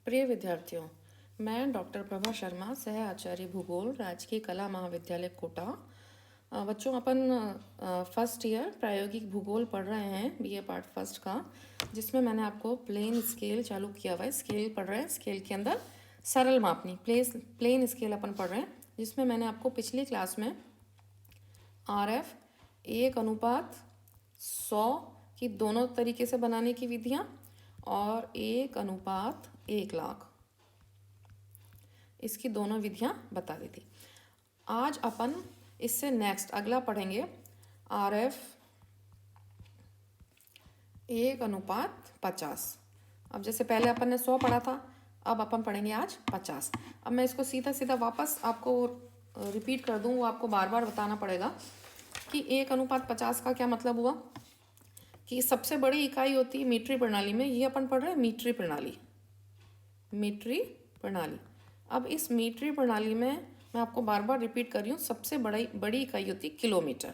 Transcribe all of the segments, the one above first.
प्रिय विद्यार्थियों, मैं डॉक्टर प्रभा शर्मा, सह आचार्य भूगोल, राजकीय कला महाविद्यालय कोटा। बच्चों, अपन फर्स्ट ईयर प्रायोगिक भूगोल पढ़ रहे हैं, बीए पार्ट फर्स्ट का, जिसमें मैंने आपको प्लेन स्केल चालू किया हुआ है। स्केल पढ़ रहे हैं, स्केल के अंदर सरल मापनी प्लेन स्केल अपन पढ़ रहे हैं, जिसमें मैंने आपको पिछली क्लास में RF 1:100 की दोनों तरीके से बनाने की विधियाँ और 1:1,00,000 इसकी दोनों विधियाँ बता दी थी। आज अपन इससे नेक्स्ट अगला पढ़ेंगे RF 1:50। अब जैसे पहले अपन ने 100 पढ़ा था, अब अपन पढ़ेंगे आज 50। अब मैं इसको सीधा सीधा वापस आपको रिपीट कर दूँ, वो आपको बार बार बताना पड़ेगा कि 1:50 का क्या मतलब हुआ। कि सबसे बड़ी इकाई होती है मीट्री प्रणाली में, ये अपन पढ़ रहे हैं मीट्री प्रणाली। अब इस मीट्री प्रणाली में मैं आपको बार बार रिपीट कर रही हूँ, सबसे बड़ी इकाई होती है किलोमीटर।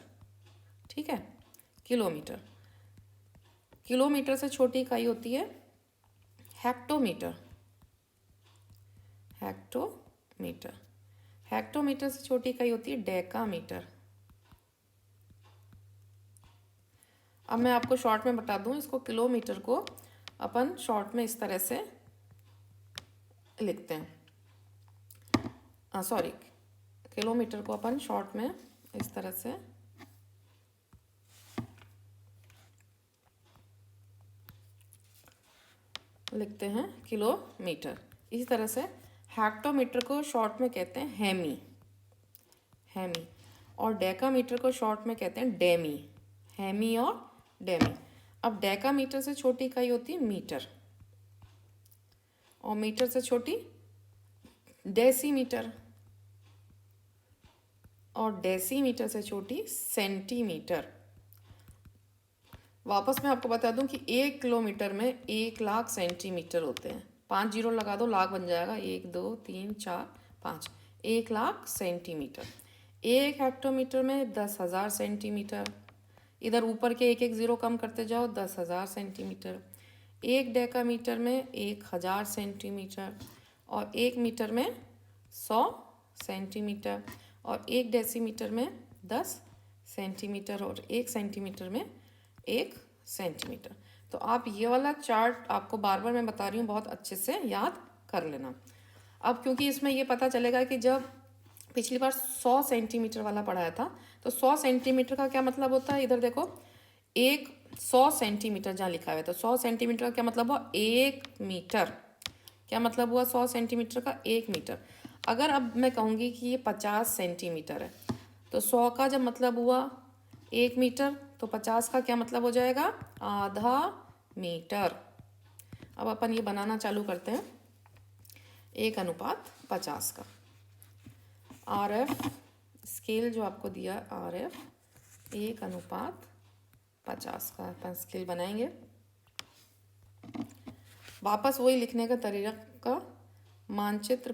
ठीक है, किलोमीटर से छोटी इकाई होती है हेक्टोमीटर। हेक्टोमीटर से छोटी इकाई होती है डेकामीटर। अब मैं आपको शॉर्ट में बता दूं, इसको किलोमीटर को अपन शॉर्ट में इस तरह से लिखते हैं। किलोमीटर को अपन शॉर्ट में इस तरह से लिखते हैं, किलोमीटर। इसी तरह से हेक्टोमीटर को शॉर्ट में कहते हैं हेमी, और डेकामीटर को शॉर्ट में कहते हैं हेमी और डेमी। अब डेकामीटर से छोटी इकाई होती है मीटर, और मीटर से छोटी डेसीमीटर, और डेसीमीटर से छोटी सेंटीमीटर। वापस मैं आपको बता दूं कि 1 किलोमीटर में 1,00,000 सेंटीमीटर होते हैं। 5 जीरो लगा दो, लाख बन जाएगा। 1 2 3 4 5, 1,00,000 सेंटीमीटर। 1 हेक्टोमीटर में 10,000 सेंटीमीटर। इधर ऊपर के एक एक जीरो कम करते जाओ, 10,000 सेंटीमीटर। 1 डेकामीटर में 1,000 सेंटीमीटर, और 1 मीटर में 100 सेंटीमीटर, और 1 डेसीमीटर में 10 सेंटीमीटर, और 1 सेंटीमीटर में 1 सेंटीमीटर। तो आप ये वाला चार्ट आपको बार बार मैं बता रही हूँ, बहुत अच्छे से याद कर लेना। अब क्योंकि इसमें ये पता चलेगा कि जब पिछली बार 100 सेंटीमीटर वाला पढ़ाया था, तो 100 सेंटीमीटर का क्या मतलब होता है, इधर देखो, 100 सेंटीमीटर जहाँ लिखा हुआ है, तो 100 सेंटीमीटर का क्या मतलब हुआ, 1 मीटर। क्या मतलब हुआ 100 सेंटीमीटर का, 1 मीटर। अगर अब मैं कहूँगी कि ये 50 सेंटीमीटर है, तो 100 का जब मतलब हुआ 1 मीटर, तो 50 का क्या मतलब हो जाएगा, आधा मीटर। अब अपन ये बनाना चालू करते हैं 1:50 का। RF स्केल जो आपको दिया, RF 1:50 का अपन स्केल बनाएंगे। वापस वही लिखने का तरीका, मानचित्र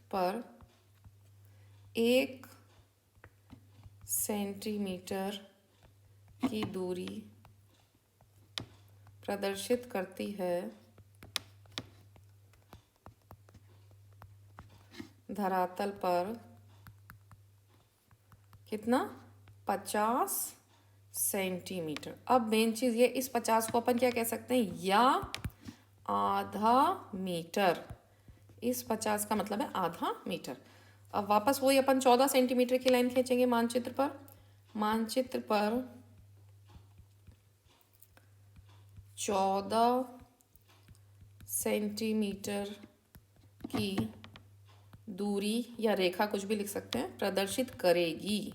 पर 1 सेंटीमीटर की दूरी प्रदर्शित करती है धरातल पर कितना, 50 सेंटीमीटर। अब मेन चीज़ ये, इस 50 को अपन क्या कह सकते हैं, या आधा मीटर। इस 50 का मतलब है आधा मीटर। अब वापस वही अपन 14 सेंटीमीटर की लाइन खींचेंगे मानचित्र पर 14 सेंटीमीटर की दूरी या रेखा, कुछ भी लिख सकते हैं, प्रदर्शित करेगी।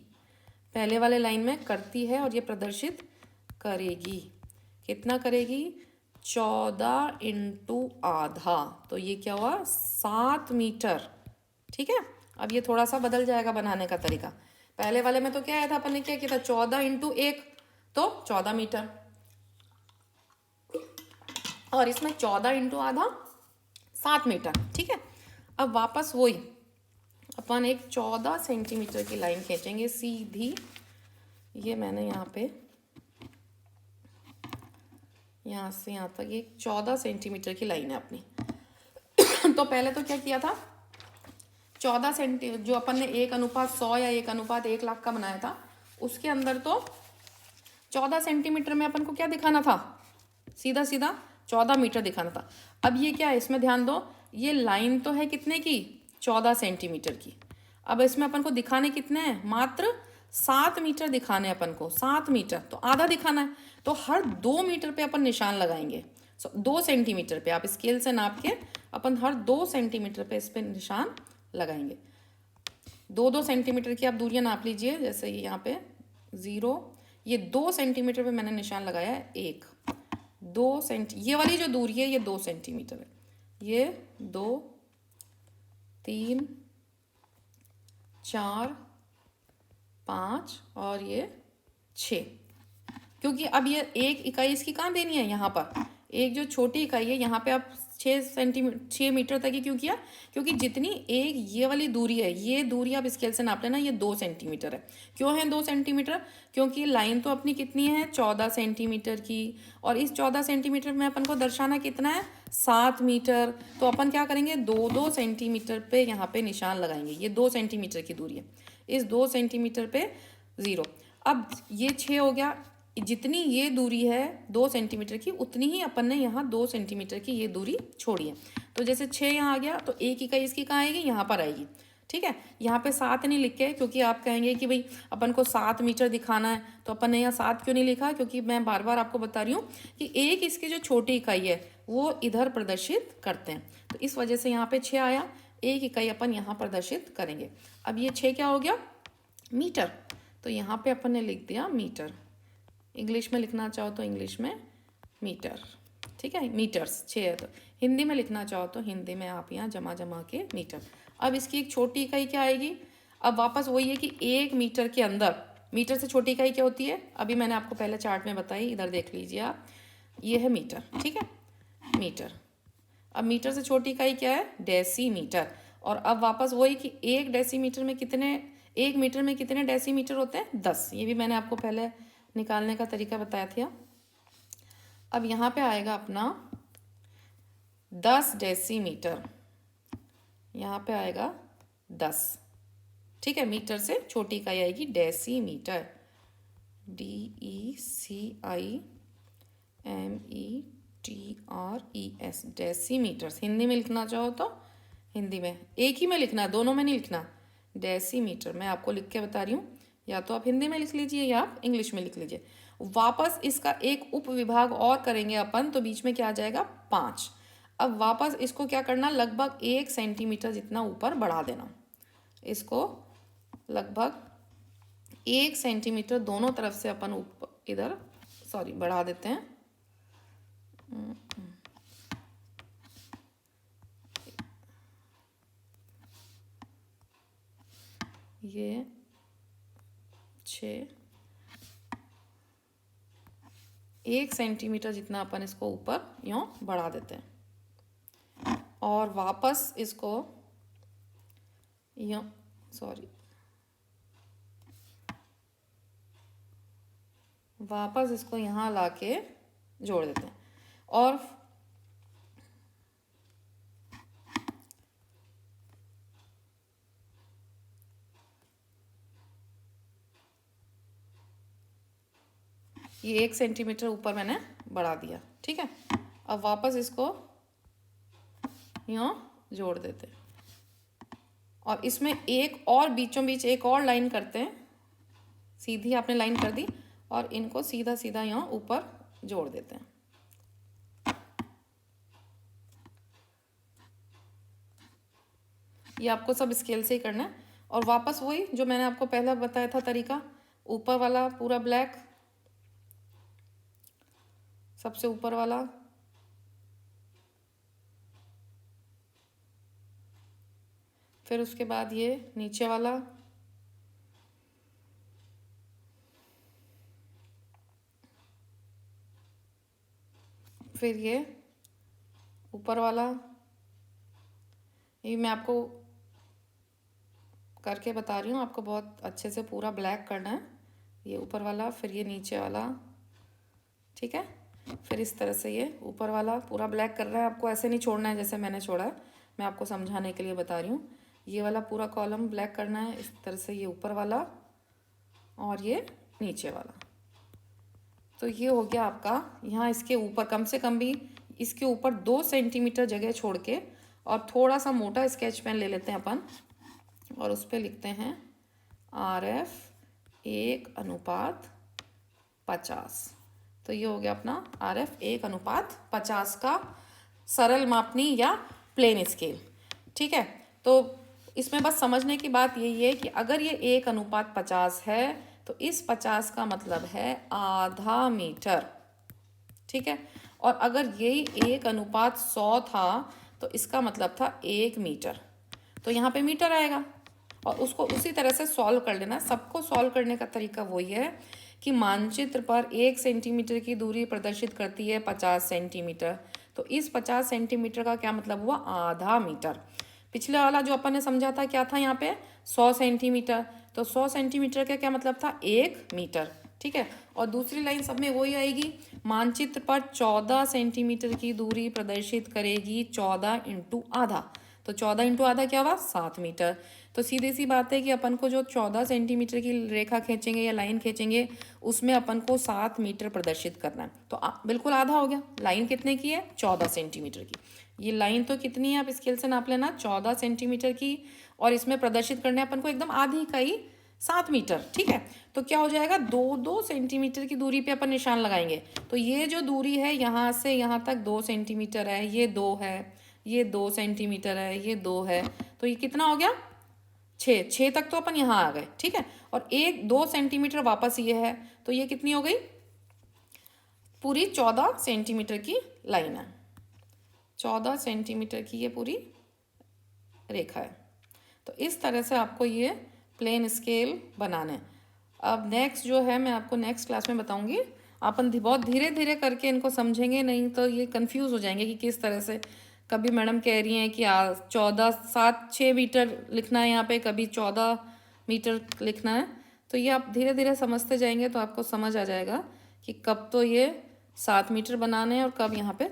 पहले वाले लाइन में करती है, और ये प्रदर्शित करेगी। कितना करेगी, 14 × आधा, तो ये क्या हुआ, 7 मीटर। ठीक है, अब ये थोड़ा सा बदल जाएगा बनाने का तरीका। पहले वाले में तो क्या आया था, अपन ने क्या किया था, 14 × 1 तो 14 मीटर, और इसमें 14 × आधा 7 मीटर। ठीक है, अब वापस वही अपन एक 14 सेंटीमीटर की लाइन खींचेंगे सीधी। ये मैंने यहाँ पे यहाँ से यहाँ तक ये 14 सेंटीमीटर की लाइन है अपनी। तो पहले तो क्या किया था, 14 सेंटी जो अपन ने 1:100 या 1:1 लाख का बनाया था, उसके अंदर तो 14 सेंटीमीटर में अपन को क्या दिखाना था, सीधा सीधा 14 मीटर दिखाना था। अब ये क्या है, इसमें ध्यान दो, ये लाइन तो है कितने की, 14 सेंटीमीटर की। अब इसमें अपन को दिखाने कितने हैं, मात्र 7 मीटर दिखाने अपन को, 7 मीटर, तो आधा दिखाना है। तो हर 2 मीटर पे अपन निशान लगाएंगे, 2 सेंटीमीटर पे, आप स्केल से नाप के अपन हर 2 सेंटीमीटर पे इस पे निशान लगाएंगे। 2-2 सेंटीमीटर की आप दूरियां नाप लीजिए, जैसे ये यहाँ पे 0, ये 2 सेंटीमीटर पे मैंने निशान लगाया है, 1 2 सेंटी, ये वाली जो दूरी है ये 2 सेंटीमीटर है, ये 2 3 4 5 और ये 6, क्योंकि अब ये एक इकाई इसकी कहाँ देनी है, यहाँ पर एक जो छोटी इकाई है यहाँ पे आप 6 मीटर तक ही क्यों किया, क्योंकि जितनी एक ये वाली दूरी है, ये दूरी आप स्केल से नाप लेना, ये 2 सेंटीमीटर है। क्यों है 2 सेंटीमीटर, क्योंकि लाइन तो अपनी कितनी है 14 सेंटीमीटर की, और इस 14 सेंटीमीटर में अपन को दर्शाना कितना है 7 मीटर। तो अपन क्या करेंगे, 2-2 सेंटीमीटर पे यहाँ पे निशान लगाएंगे, ये 2 सेंटीमीटर की दूरी है, इस 2 सेंटीमीटर पे 0। अब ये 6 हो गया, जितनी ये दूरी है 2 सेंटीमीटर की, उतनी ही अपन ने यहाँ 2 सेंटीमीटर की ये दूरी छोड़ी है। तो जैसे 6 यहाँ आ गया, तो एक इकाई इसकी कहाँ आएगी, यहाँ पर आएगी। ठीक है, यहाँ पे 7 नहीं लिखे, क्योंकि आप कहेंगे कि भाई अपन को 7 मीटर दिखाना है, तो अपन ने यहाँ 7 क्यों नहीं लिखा, क्योंकि मैं बार बार आपको बता रही हूँ कि एक इसकी जो छोटी इकाई है वो इधर प्रदर्शित करते हैं, तो इस वजह से यहाँ पे 6 आया, एक इकाई अपन यहाँ प्रदर्शित करेंगे। अब ये 6 क्या हो गया, मीटर, तो यहाँ पे अपन ने लिख दिया मीटर। इंग्लिश में लिखना चाहो तो इंग्लिश में मीटर, ठीक है, मीटर्स 6 है, तो हिंदी में लिखना चाहो तो हिंदी में आप यहाँ जमा के मीटर। अब इसकी एक छोटी इकाई क्या आएगी, अब वापस वही है कि 1 मीटर के अंदर, मीटर से छोटी इकाई क्या होती है, अभी मैंने आपको पहले चार्ट में बताई, इधर देख लीजिए आप, ये है मीटर, ठीक है, मीटर। अब मीटर से छोटी इकाई क्या है, डेसीमीटर। और अब वापस वही कि 1 डेसीमीटर में कितने, 1 मीटर में कितने डेसीमीटर होते हैं, 10। ये भी मैंने आपको पहले निकालने का तरीका बताया था। अब यहाँ पे आएगा अपना 10 डेसीमीटर, यहाँ पे आएगा 10, ठीक है, मीटर से छोटी इकाई आएगी डेसीमीटर, DECIMETRES, डेसीमीटर्स। हिंदी में लिखना चाहो तो हिंदी में, एक ही में लिखना है, दोनों में नहीं लिखना, डेसीमीटर। मैं आपको लिख के बता रही हूँ, या तो आप हिंदी में लिख लीजिए या आप इंग्लिश में लिख लीजिए। वापस इसका एक उप विभाग और करेंगे अपन, तो बीच में क्या आ जाएगा 5। अब वापस इसको क्या करना, लगभग 1 सेंटीमीटर जितना ऊपर बढ़ा देना, इसको लगभग 1 सेंटीमीटर दोनों तरफ से अपन ऊपर इधर बढ़ा देते हैं। ये 6, 1 सेंटीमीटर जितना अपन इसको ऊपर यूँ बढ़ा देते हैं, और वापस इसको यूँ वापस इसको यहाँ लाके जोड़ देते हैं, और ये 1 सेंटीमीटर ऊपर मैंने बढ़ा दिया, ठीक है। अब वापस इसको यूँ जोड़ देते हैं, और इसमें एक और बीचों बीच एक और लाइन करते हैं, सीधी आपने लाइन कर दी, और इनको सीधा सीधा यहाँ ऊपर जोड़ देते हैं। ये आपको सब स्केल से ही करना है, और वापस वही जो मैंने आपको पहले बताया था तरीका, ऊपर वाला पूरा ब्लैक, सबसे ऊपर वाला, फिर उसके बाद ये नीचे वाला, फिर ये ऊपर वाला। ये मैं आपको करके बता रही हूँ, आपको बहुत अच्छे से पूरा ब्लैक करना है। ये ऊपर वाला, फिर ये नीचे वाला, ठीक है। फिर इस तरह से ये ऊपर वाला पूरा ब्लैक कर रहा है, आपको ऐसे नहीं छोड़ना है जैसे मैंने छोड़ा है, मैं आपको समझाने के लिए बता रही हूँ। ये वाला पूरा कॉलम ब्लैक करना है इस तरह से, ये ऊपर वाला और ये नीचे वाला। तो ये हो गया आपका। यहाँ इसके ऊपर कम से कम भी इसके ऊपर 2 सेंटीमीटर जगह छोड़ के और थोड़ा सा मोटा स्केच पेन ले लेते हैं अपन और उस पर लिखते हैं RF 1:50। तो ये हो गया अपना RF 1:50 का सरल मापनी या प्लेन स्केल। ठीक है, तो इसमें बस समझने की बात यही है कि अगर ये 1:50 है तो इस 50 का मतलब है आधा मीटर। ठीक है, और अगर यही 1:100 था तो इसका मतलब था 1 मीटर। तो यहाँ पे मीटर आएगा और उसको उसी तरह से सॉल्व कर लेना। सबको सॉल्व करने का तरीका वही है कि मानचित्र पर 1 सेंटीमीटर की दूरी प्रदर्शित करती है 50 सेंटीमीटर। तो इस 50 सेंटीमीटर का क्या मतलब हुआ, आधा मीटर। पिछले वाला जो अपन ने समझा था क्या था यहाँ पे 100 सेंटीमीटर, तो 100 सेंटीमीटर का क्या मतलब था 1 मीटर। ठीक है, और दूसरी लाइन सब में वही आएगी, मानचित्र पर 14 सेंटीमीटर की दूरी प्रदर्शित करेगी 14 इंटू आधा। तो 14 इंटू आधा क्या हुआ 7 मीटर। तो सीधी सी बात है कि अपन को जो 14 सेंटीमीटर की रेखा खींचेंगे या लाइन खींचेंगे उसमें अपन को 7 मीटर प्रदर्शित करना है। तो बिल्कुल आधा हो गया। लाइन कितने की है 14 सेंटीमीटर की। ये लाइन तो कितनी है आप स्केल से नाप लेना 14 सेंटीमीटर की, और इसमें प्रदर्शित करना है अपन को एकदम आधी इकाई 7 मीटर। ठीक है, तो क्या हो जाएगा 2-2 सेंटीमीटर की दूरी पे अपन निशान लगाएंगे। तो ये जो दूरी है यहाँ से यहाँ तक 2 सेंटीमीटर है, ये 2 है, ये 2 सेंटीमीटर है, ये 2 है, तो ये कितना हो गया 6 तक तो अपन यहाँ आ गए। ठीक है, और 1-2 सेंटीमीटर वापस ये है, तो ये कितनी हो गई पूरी 14 सेंटीमीटर की लाइन है। 14 सेंटीमीटर की ये पूरी रेखा है। तो इस तरह से आपको ये प्लेन स्केल बनाना है। अब नेक्स्ट जो है मैं आपको नेक्स्ट क्लास में बताऊंगी। अपन बहुत धीरे धीरे करके इनको समझेंगे, नहीं तो ये कंफ्यूज हो जाएंगे कि किस तरह से। कभी मैडम कह रही हैं कि 6 मीटर लिखना है यहाँ पे, कभी 14 मीटर लिखना है। तो ये आप धीरे धीरे समझते जाएंगे तो आपको समझ आ जाएगा कि कब तो ये 7 मीटर बनाने हैं और कब यहाँ पे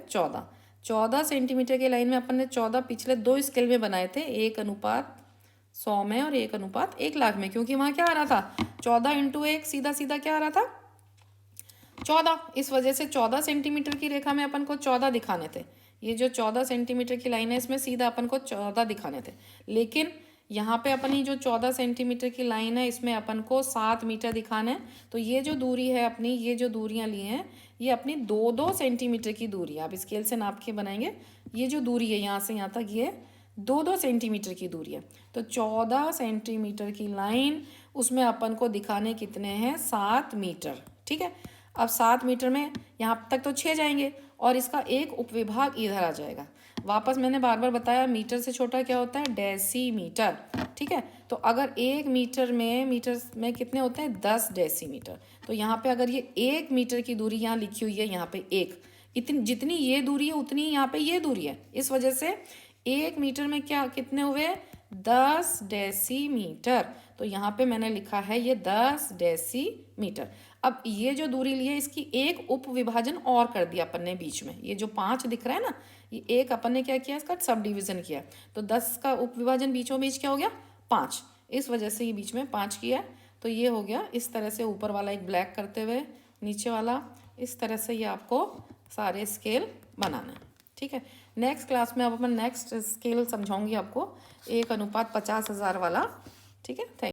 14 सेंटीमीटर की लाइन में अपन ने 14 पिछले 2 स्केल में बनाए थे, 1:100 में और 1:1,00,000 में, क्योंकि वहाँ क्या आ रहा था 14 इंटू 1 सीधा सीधा क्या आ रहा था 14। इस वजह से 14 सेंटीमीटर की रेखा में अपन को 14 दिखाने थे। ये जो 14 सेंटीमीटर की लाइन है इसमें सीधा अपन को 14 दिखाने थे, लेकिन यहाँ पे अपनी जो 14 सेंटीमीटर की लाइन है इसमें अपन को 7 मीटर दिखाना है। तो ये जो दूरी है अपनी, ये जो दूरियाँ ली हैं ये अपनी 2-2 सेंटीमीटर की दूरी है। आप स्केल से नाप के बनाएंगे, ये जो दूरी है यहाँ से यहाँ तक ये 2-2 सेंटीमीटर की दूरी है। तो 14 सेंटीमीटर की लाइन उसमें अपन को दिखाने कितने हैं 7 मीटर। ठीक है, अब 7 मीटर में यहाँ तक तो 6 जाएंगे और इसका एक उपविभाग इधर आ जाएगा। वापस मैंने बार बार बताया मीटर से छोटा क्या होता है डेसीमीटर। ठीक है, तो अगर 1 मीटर में कितने होते हैं 10 डेसीमीटर। तो यहाँ पे अगर ये 1 मीटर की दूरी यहाँ लिखी हुई है, यहाँ पे 1 इतनी जितनी ये दूरी है उतनी यहाँ पे ये दूरी है। इस वजह से 1 मीटर में क्या कितने हुए 10 डेसीमीटर। तो यहाँ पे मैंने लिखा है ये 10 डेसीमीटर। अब ये जो दूरी ली है इसकी एक उप विभाजन और कर दिया अपन ने बीच में, ये जो 5 दिख रहा है ना, ये एक अपन ने क्या किया इसका सब डिवीजन किया। तो 10 का उप विभाजन बीचों बीच क्या हो गया 5, इस वजह से ये बीच में 5 किया। तो ये हो गया इस तरह से, ऊपर वाला एक ब्लैक करते हुए नीचे वाला इस तरह से, ये आपको सारे स्केल बनाना है। ठीक है, नेक्स्ट क्लास में अब अपन नेक्स्ट स्केल समझाऊंगी आपको 1:50,000 वाला। ठीक है, थैंक